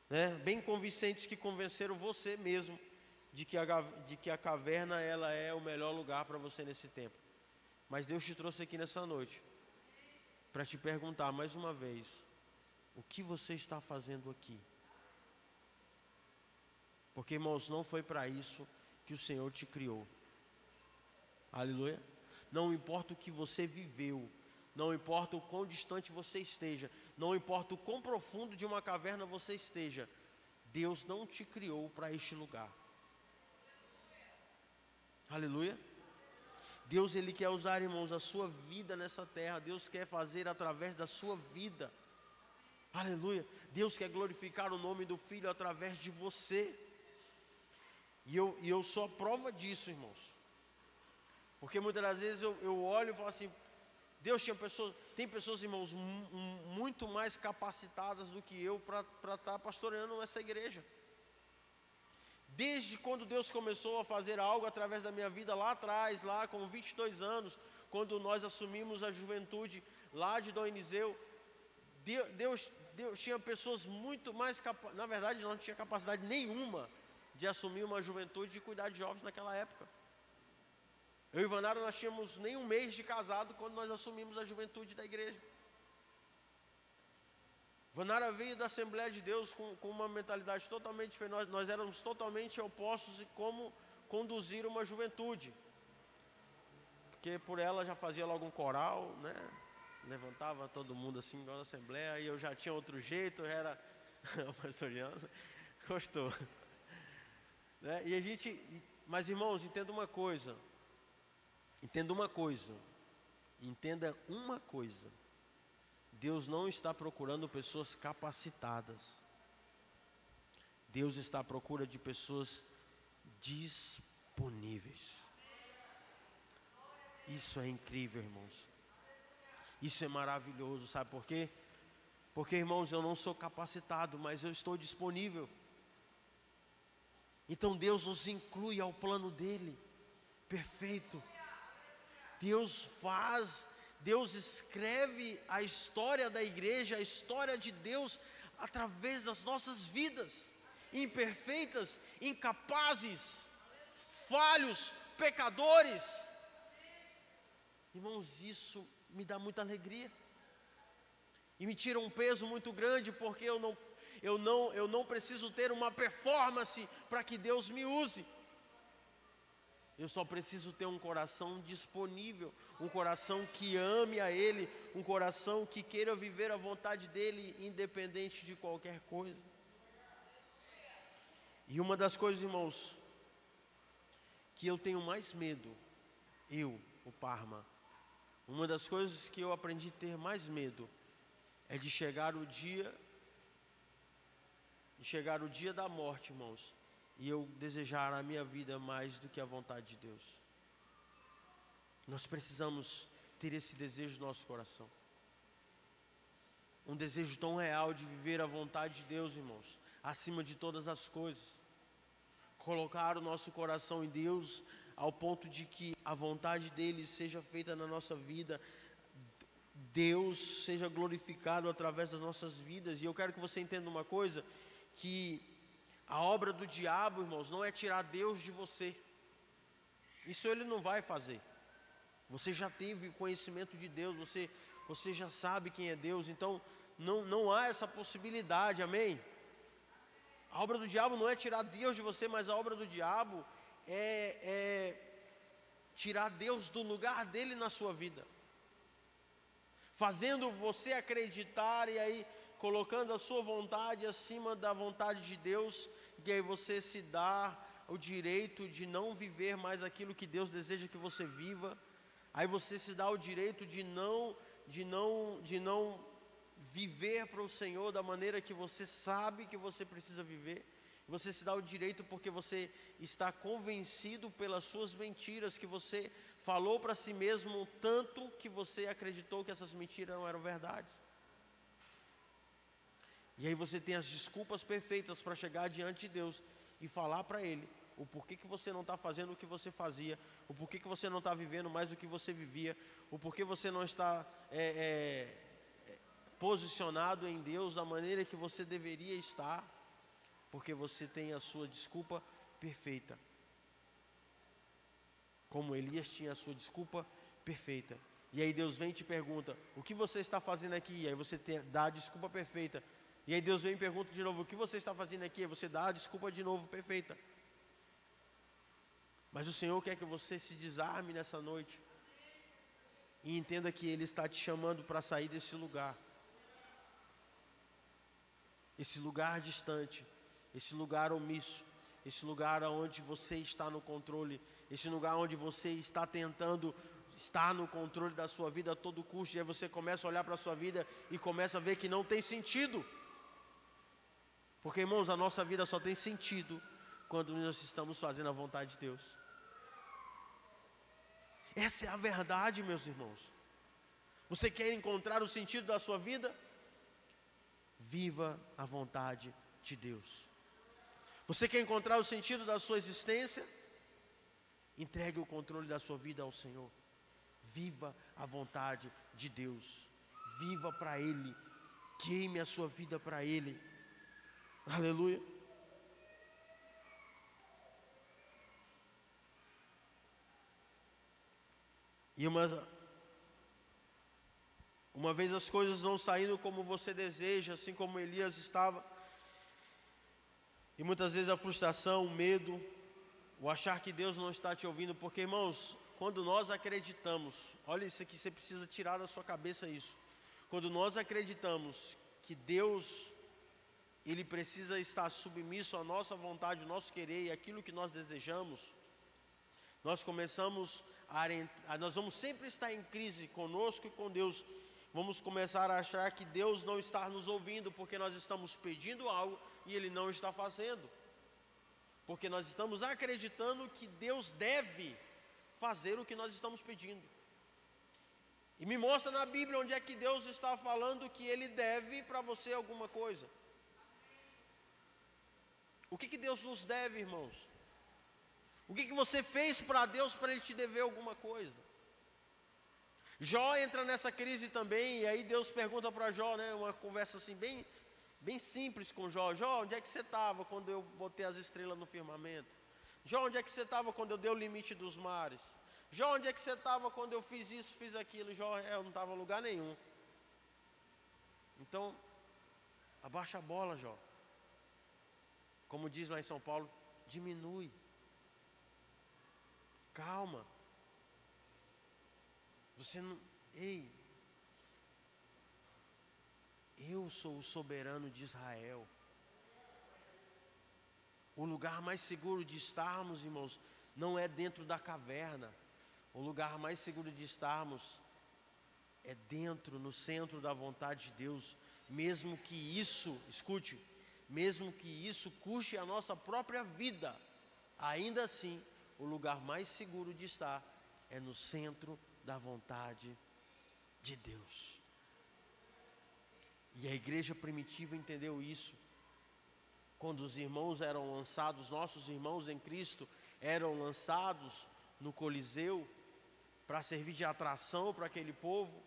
né? Bem convincentes, que convenceram você mesmo de que a caverna ela é o melhor lugar para você nesse tempo. Mas Deus te trouxe aqui nessa noite para te perguntar mais uma vez: o que você está fazendo aqui? Porque, irmãos, não foi para isso que o Senhor te criou. Aleluia. Não importa o que você viveu, não importa o quão distante você esteja, não importa o quão profundo de uma caverna você esteja, Deus não te criou para este lugar. Aleluia. Deus, Ele quer usar, irmãos, a sua vida nessa terra. Deus quer fazer através da sua vida. Aleluia. Deus quer glorificar o nome do Filho através de você. E eu sou a prova disso, irmãos. Porque muitas das vezes eu olho e falo assim: Deus tem pessoas, irmãos, muito mais capacitadas do que eu para estar pastoreando essa igreja. Desde quando Deus começou a fazer algo através da minha vida lá atrás, lá com 22 anos, quando nós assumimos a juventude lá de Dom Eliseu, Deus tinha pessoas muito mais capazes. Na verdade, não tinha capacidade nenhuma de assumir uma juventude e cuidar de jovens naquela época. Eu e Vanara, nós tínhamos nem um mês de casado quando nós assumimos a juventude da igreja. Vanara veio da Assembleia de Deus com uma mentalidade totalmente diferente. Nós éramos totalmente opostos em como conduzir uma juventude. Porque por ela já fazia logo um coral, né? Levantava todo mundo assim, igual na Assembleia, e eu já tinha outro jeito, era o pastor Jean gostou. Né? Mas irmãos, entenda uma coisa. Deus não está procurando pessoas capacitadas. Deus está à procura de pessoas disponíveis. Isso é incrível, irmãos. Isso é maravilhoso, sabe por quê? Porque, irmãos, eu não sou capacitado, mas eu estou disponível. Então Deus nos inclui ao plano dele, perfeito. Deus escreve a história da igreja, a história de Deus, através das nossas vidas, imperfeitas, incapazes, falhos, pecadores. Irmãos, isso me dá muita alegria, e me tira um peso muito grande, porque eu não preciso ter uma performance para que Deus me use. Eu só preciso ter um coração disponível, um coração que ame a Ele, um coração que queira viver a vontade dEle, independente de qualquer coisa. E uma das coisas, irmãos, que eu tenho mais medo, o Parma, uma das coisas que eu aprendi a ter mais medo, é de chegar o dia da morte, irmãos, e eu desejar a minha vida mais do que a vontade de Deus. Nós precisamos ter esse desejo no nosso coração. Um desejo tão real de viver a vontade de Deus, irmãos, acima de todas as coisas. Colocar o nosso coração em Deus ao ponto de que a vontade dEle seja feita na nossa vida. Deus seja glorificado através das nossas vidas. E eu quero que você entenda uma coisa, que a obra do diabo, irmãos, não é tirar Deus de você. Isso ele não vai fazer. Você já teve conhecimento de Deus, você já sabe quem é Deus, então não há essa possibilidade, amém? A obra do diabo não é tirar Deus de você, mas a obra do diabo é tirar Deus do lugar dele na sua vida, fazendo você acreditar, e aí colocando a sua vontade acima da vontade de Deus, e aí você se dá o direito de não viver mais aquilo que Deus deseja que você viva. Aí você se dá o direito de não viver para o Senhor da maneira que você sabe que você precisa viver. Você se dá o direito porque você está convencido pelas suas mentiras, que você falou para si mesmo tanto que você acreditou que essas mentiras não eram verdades. E aí você tem as desculpas perfeitas para chegar diante de Deus e falar para Ele o porquê que você não está fazendo o que você fazia, o porquê que você não está vivendo mais do que você vivia, o porquê você não está posicionado em Deus da maneira que você deveria estar, porque você tem a sua desculpa perfeita, como Elias tinha a sua desculpa perfeita. E aí Deus vem e te pergunta, o que você está fazendo aqui? E aí você dá a desculpa perfeita. E aí Deus vem e pergunta de novo, o que você está fazendo aqui? E você dá a desculpa de novo perfeita. Mas o Senhor quer que você se desarme nessa noite. E entenda que Ele está te chamando para sair desse lugar. Esse lugar distante, esse lugar omisso, esse lugar onde você está no controle, esse lugar onde você está tentando estar no controle da sua vida a todo custo, e aí você começa a olhar para a sua vida e começa a ver que não tem sentido. Porque, irmãos, a nossa vida só tem sentido quando nós estamos fazendo a vontade de Deus. Essa é a verdade, meus irmãos. Você quer encontrar o sentido da sua vida? Viva a vontade de Deus. Você quer encontrar o sentido da sua existência? Entregue o controle da sua vida ao Senhor. Viva a vontade de Deus. Viva para Ele. Queime a sua vida para Ele. Aleluia. E uma vez as coisas não saindo como você deseja, assim como Elias estava, e muitas vezes a frustração, o medo, o achar que Deus não está te ouvindo, porque, irmãos, quando nós acreditamos, olha isso aqui, você precisa tirar da sua cabeça isso. Quando nós acreditamos que Deus, Ele precisa estar submisso à nossa vontade, ao nosso querer e aquilo que nós desejamos, nós nós vamos sempre estar em crise conosco e com Deus. Vamos começar a achar que Deus não está nos ouvindo, porque nós estamos pedindo algo e Ele não está fazendo. Porque nós estamos acreditando que Deus deve fazer o que nós estamos pedindo. E me mostra na Bíblia onde é que Deus está falando que Ele deve para você alguma coisa. O que Deus nos deve, irmãos? O que você fez para Deus para Ele te dever alguma coisa? Jó entra nessa crise também, e aí Deus pergunta para Jó, né, uma conversa assim bem simples com Jó. Jó, onde é que você estava quando eu botei as estrelas no firmamento? Jó, onde é que você estava quando eu dei o limite dos mares? Jó, onde é que você estava quando eu fiz isso, fiz aquilo? Jó, eu não estava em lugar nenhum. Então, abaixa a bola, Jó. Como diz lá em São Paulo, diminui. Calma. Você não... Ei, eu sou o soberano de Israel. O lugar mais seguro de estarmos, irmãos, não é dentro da caverna. O lugar mais seguro de estarmos é dentro, no centro da vontade de Deus. Mesmo que isso, escute, mesmo que isso custe a nossa própria vida, ainda assim, o lugar mais seguro de estar é no centro da vontade de Deus. E a igreja primitiva entendeu isso. Quando os irmãos eram lançados, nossos irmãos em Cristo eram lançados no Coliseu para servir de atração para aquele povo,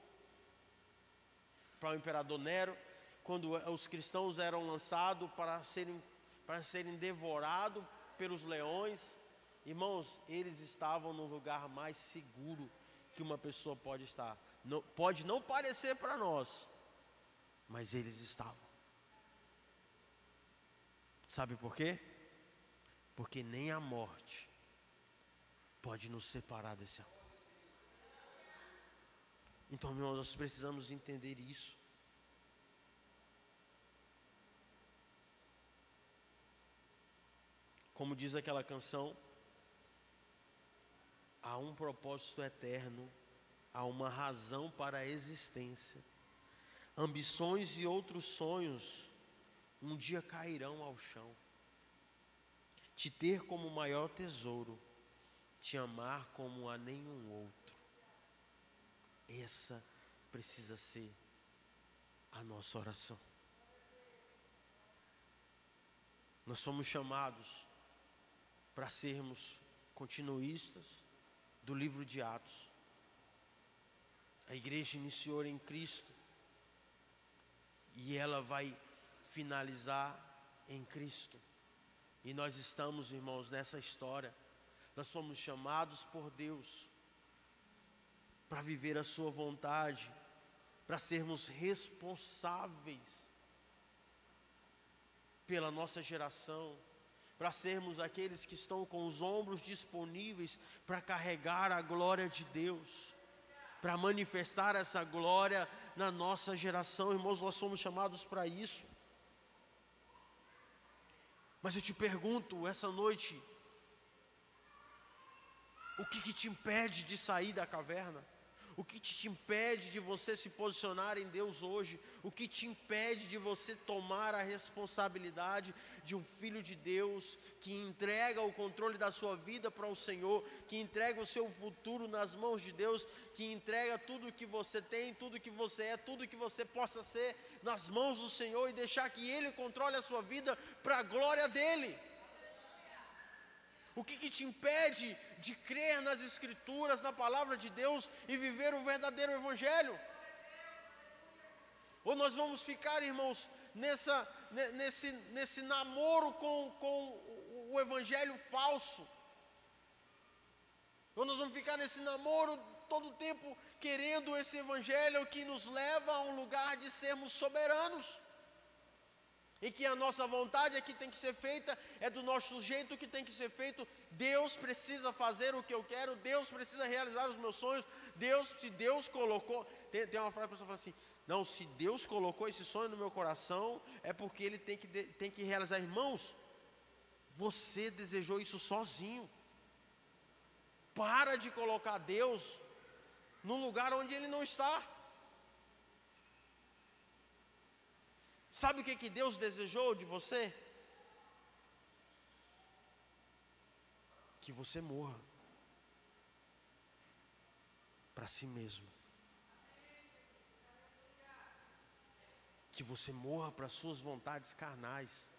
para o imperador Nero. Quando os cristãos eram lançados para serem devorados pelos leões, irmãos, eles estavam no lugar mais seguro que uma pessoa pode estar. Pode não parecer para nós, mas eles estavam. Sabe por quê? Porque nem a morte pode nos separar desse amor. Então, irmãos, nós precisamos entender isso. Como diz aquela canção, há um propósito eterno, há uma razão para a existência. Ambições e outros sonhos um dia cairão ao chão. Te ter como maior tesouro, te amar como a nenhum outro. Essa precisa ser a nossa oração. Nós somos chamados para sermos continuistas do livro de Atos. A igreja iniciou em Cristo e ela vai finalizar em Cristo. E nós estamos, irmãos, nessa história. Nós somos chamados por Deus para viver a sua vontade, para sermos responsáveis pela nossa geração, para sermos aqueles que estão com os ombros disponíveis para carregar a glória de Deus, para manifestar essa glória na nossa geração. Irmãos, nós somos chamados para isso. Mas eu te pergunto essa noite, o que te impede de sair da caverna? O que te impede de você se posicionar em Deus hoje? O que te impede de você tomar a responsabilidade de um filho de Deus, que entrega o controle da sua vida para o Senhor, que entrega o seu futuro nas mãos de Deus, que entrega tudo o que você tem, tudo o que você é, tudo o que você possa ser nas mãos do Senhor e deixar que Ele controle a sua vida para a glória dEle? O que te impede de crer nas Escrituras, na Palavra de Deus e viver o verdadeiro Evangelho? Ou nós vamos ficar, irmãos, nesse namoro com o Evangelho falso? Ou nós vamos ficar nesse namoro todo o tempo querendo esse Evangelho que nos leva a um lugar de sermos soberanos? E que a nossa vontade é que tem que ser feita, é do nosso jeito que tem que ser feito. Deus precisa fazer o que eu quero, Deus precisa realizar os meus sonhos. Se Deus colocou, tem uma frase que a pessoa fala assim: não, se Deus colocou esse sonho no meu coração, é porque Ele tem que realizar. Irmãos, você desejou isso sozinho. Para de colocar Deus num lugar onde Ele não está. Sabe o que Deus desejou de você? Que você morra para si mesmo. Que você morra para suas vontades carnais.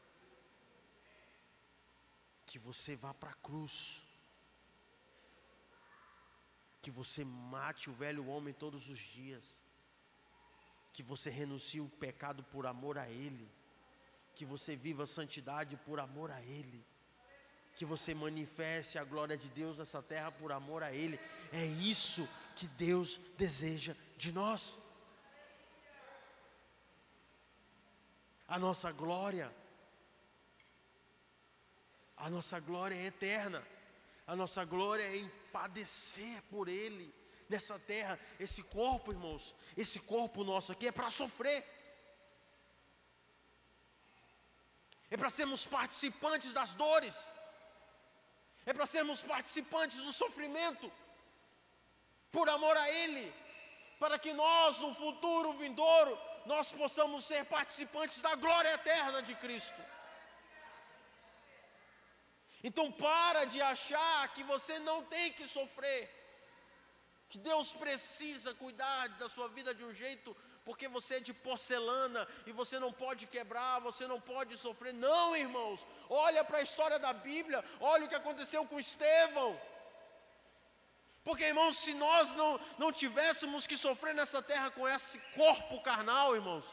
Que você vá para a cruz. Que você mate o velho homem todos os dias. Que você renuncie o pecado por amor a Ele, que você viva a santidade por amor a Ele, que você manifeste a glória de Deus nessa terra por amor a Ele. É isso que Deus deseja de nós. A nossa glória é eterna, a nossa glória é em padecer por Ele. Nessa terra, esse corpo, irmãos, esse corpo nosso aqui é para sofrer, é para sermos participantes das dores, é para sermos participantes do sofrimento, por amor a Ele, para que nós, no futuro vindouro, nós possamos ser participantes da glória eterna de Cristo. Então para de achar que você não tem que sofrer, que Deus precisa cuidar da sua vida de um jeito, porque você é de porcelana e você não pode quebrar, você não pode sofrer. Não, irmãos, olha para a história da Bíblia, olha o que aconteceu com Estevão. Porque, irmãos, se nós não tivéssemos que sofrer nessa terra com esse corpo carnal, irmãos,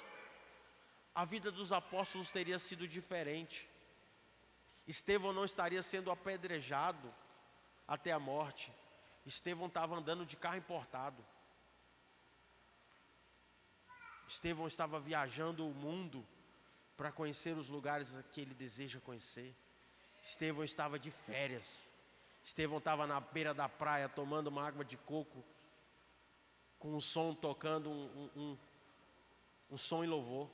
a vida dos apóstolos teria sido diferente. Estevão não estaria sendo apedrejado até a morte. Estevão estava andando de carro importado. Estevão estava viajando o mundo para conhecer os lugares que ele deseja conhecer. Estevão estava de férias. Estevão estava na beira da praia tomando uma água de coco, com um som tocando um som em louvor.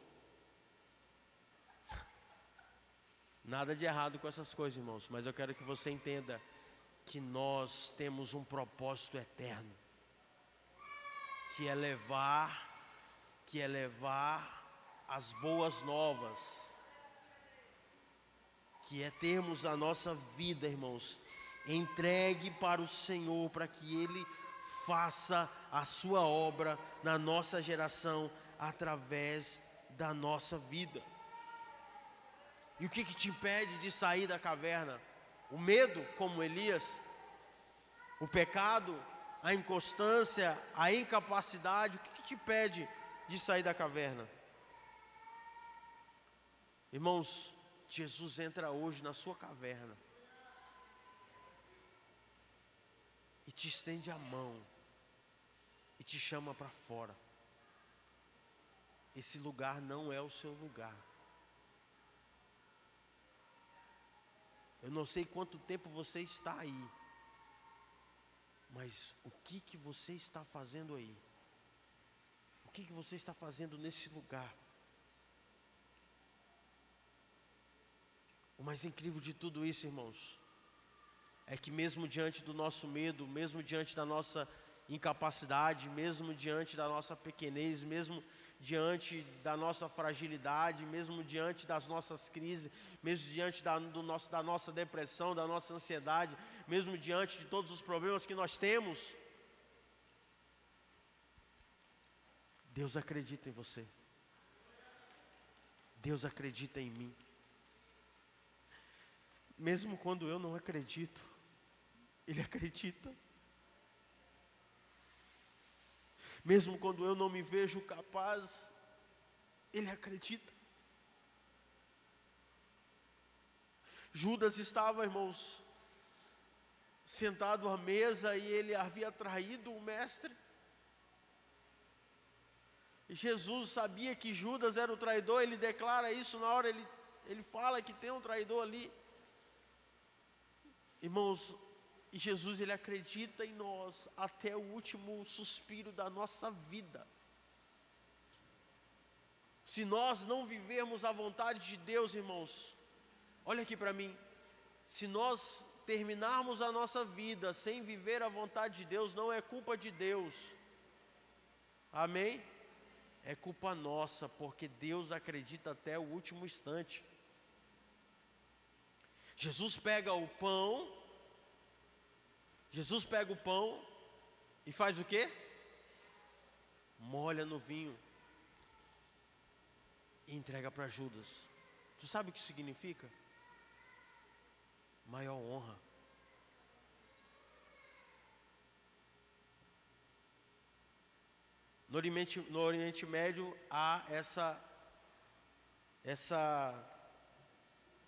Nada de errado com essas coisas, irmãos, mas eu quero que você entenda que nós temos um propósito eterno, que é levar as boas novas, que é termos a nossa vida, irmãos, entregue para o Senhor, para que Ele faça a sua obra na nossa geração, através da nossa vida. E o que te impede de sair da caverna? O medo, como Elias, o pecado, a inconstância, a incapacidade. O que te impede de sair da caverna? Irmãos, Jesus entra hoje na sua caverna e te estende a mão e te chama para fora. Esse lugar não é o seu lugar. Eu não sei quanto tempo você está aí, mas o que você está fazendo aí? O que você está fazendo nesse lugar? O mais incrível de tudo isso, irmãos, é que mesmo diante do nosso medo, mesmo diante da nossa incapacidade, mesmo diante da nossa pequenez, mesmo diante da nossa fragilidade, mesmo diante das nossas crises, mesmo diante da nossa depressão, da nossa ansiedade, mesmo diante de todos os problemas que nós temos, Deus acredita em você. Deus acredita em mim. Mesmo quando eu não acredito, Ele acredita. Mesmo quando eu não me vejo capaz, Ele acredita. Judas estava, irmãos, sentado à mesa e ele havia traído o mestre. E Jesus sabia que Judas era o traidor, ele declara isso na hora, ele fala que tem um traidor ali. Irmãos, e Jesus, Ele acredita em nós até o último suspiro da nossa vida. Se nós não vivermos a vontade de Deus, irmãos, olha aqui para mim, se nós terminarmos a nossa vida sem viver a vontade de Deus, não é culpa de Deus, amém? É culpa nossa, porque Deus acredita até o último instante. Jesus pega o pão e faz o quê? Molha no vinho e entrega para Judas. Tu sabe o que significa? Maior honra. No Oriente Médio há essa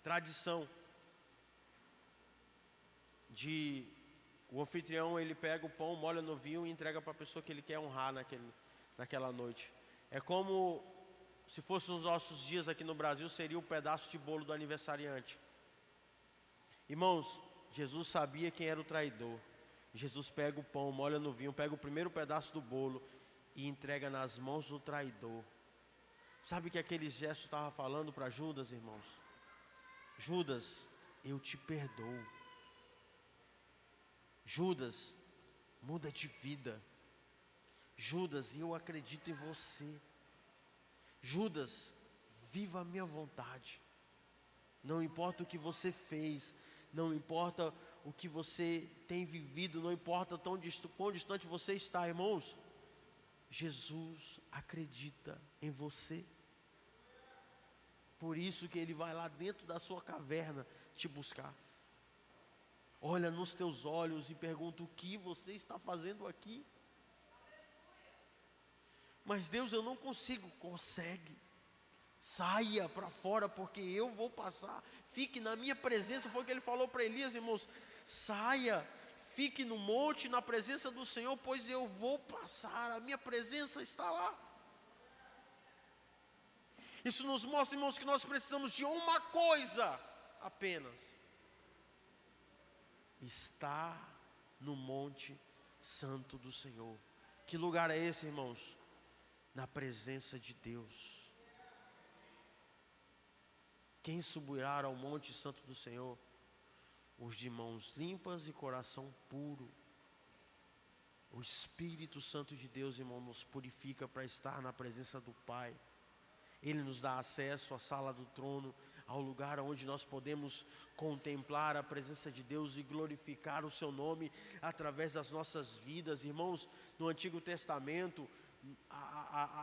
tradição de o anfitrião, ele pega o pão, molha no vinho e entrega para a pessoa que ele quer honrar naquela noite. É como se fossem os nossos dias aqui no Brasil, seria o pedaço de bolo do aniversariante. Irmãos, Jesus sabia quem era o traidor. Jesus pega o pão, molha no vinho, pega o primeiro pedaço do bolo e entrega nas mãos do traidor. Sabe o que aquele gesto estava falando para Judas, irmãos? Judas, eu te perdoo. Judas, muda de vida. Judas, eu acredito em você. Judas, viva a minha vontade. Não importa o que você fez, não importa o que você tem vivido, não importa quão distante você está, irmãos. Jesus acredita em você. Por isso que Ele vai lá dentro da sua caverna te buscar. Olha nos teus olhos e pergunta: o que você está fazendo aqui? Mas Deus, eu não consigo. Consegue. Saia para fora, porque eu vou passar. Fique na minha presença. Foi o que Ele falou para Elias, irmãos. Saia, fique no monte, na presença do Senhor, pois eu vou passar. A minha presença está lá. Isso nos mostra, irmãos, que nós precisamos de uma coisa apenas: está no monte santo do Senhor. Que lugar é esse, irmãos? Na presença de Deus. Quem subirá ao monte santo do Senhor? Os de mãos limpas e coração puro. O Espírito Santo de Deus, irmão, nos purifica para estar na presença do Pai. Ele nos dá acesso à sala do trono, ao lugar onde nós podemos contemplar a presença de Deus e glorificar o seu nome através das nossas vidas. Irmãos, no Antigo Testamento,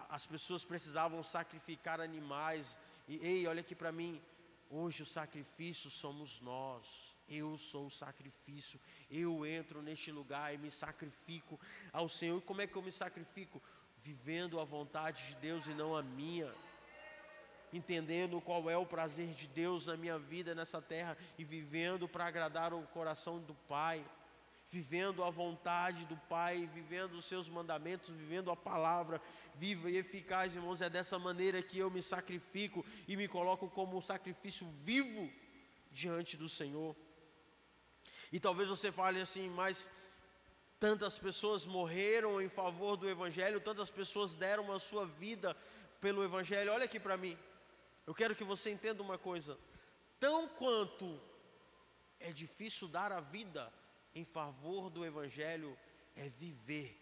as pessoas precisavam sacrificar animais. E ei, olha aqui para mim, hoje o sacrifício somos nós. Eu sou o sacrifício. Eu entro neste lugar e me sacrifico ao Senhor. E como é que eu me sacrifico? Vivendo a vontade de Deus e não a minha. Entendendo qual é o prazer de Deus na minha vida nessa terra e vivendo para agradar o coração do Pai. vivendo a vontade do Pai, vivendo os seus mandamentos, vivendo a palavra viva e eficaz, irmãos. É dessa maneira que eu me sacrifico e me coloco como um sacrifício vivo diante do Senhor. E talvez você fale assim, mas tantas pessoas morreram em favor do Evangelho, tantas pessoas deram a sua vida pelo Evangelho. Olha aqui para mim, eu quero que você entenda uma coisa: tão quanto é difícil dar a vida em favor do Evangelho, é viver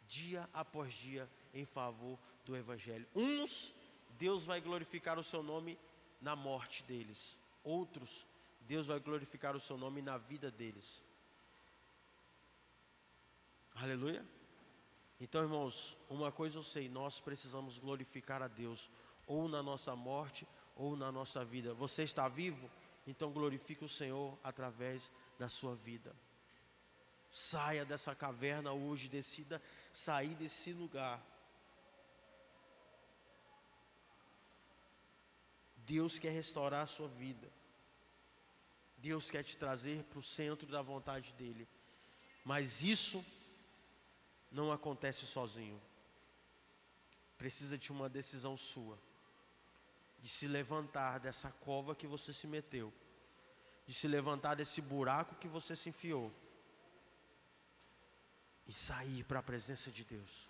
dia após dia em favor do Evangelho. Uns, Deus vai glorificar o seu nome na morte deles. Outros, Deus vai glorificar o seu nome na vida deles. Aleluia. Então, irmãos, uma coisa eu sei: nós precisamos glorificar a Deus, ou na nossa morte, ou na nossa vida. Você está vivo? Então glorifique o Senhor através da sua vida. Saia dessa caverna hoje, decida sair desse lugar. Deus quer restaurar a sua vida. Deus quer te trazer para o centro da vontade dEle. Mas isso não acontece sozinho. Precisa de uma decisão sua, de se levantar dessa cova que você se meteu, de se levantar desse buraco que você se enfiou e sair para a presença de Deus.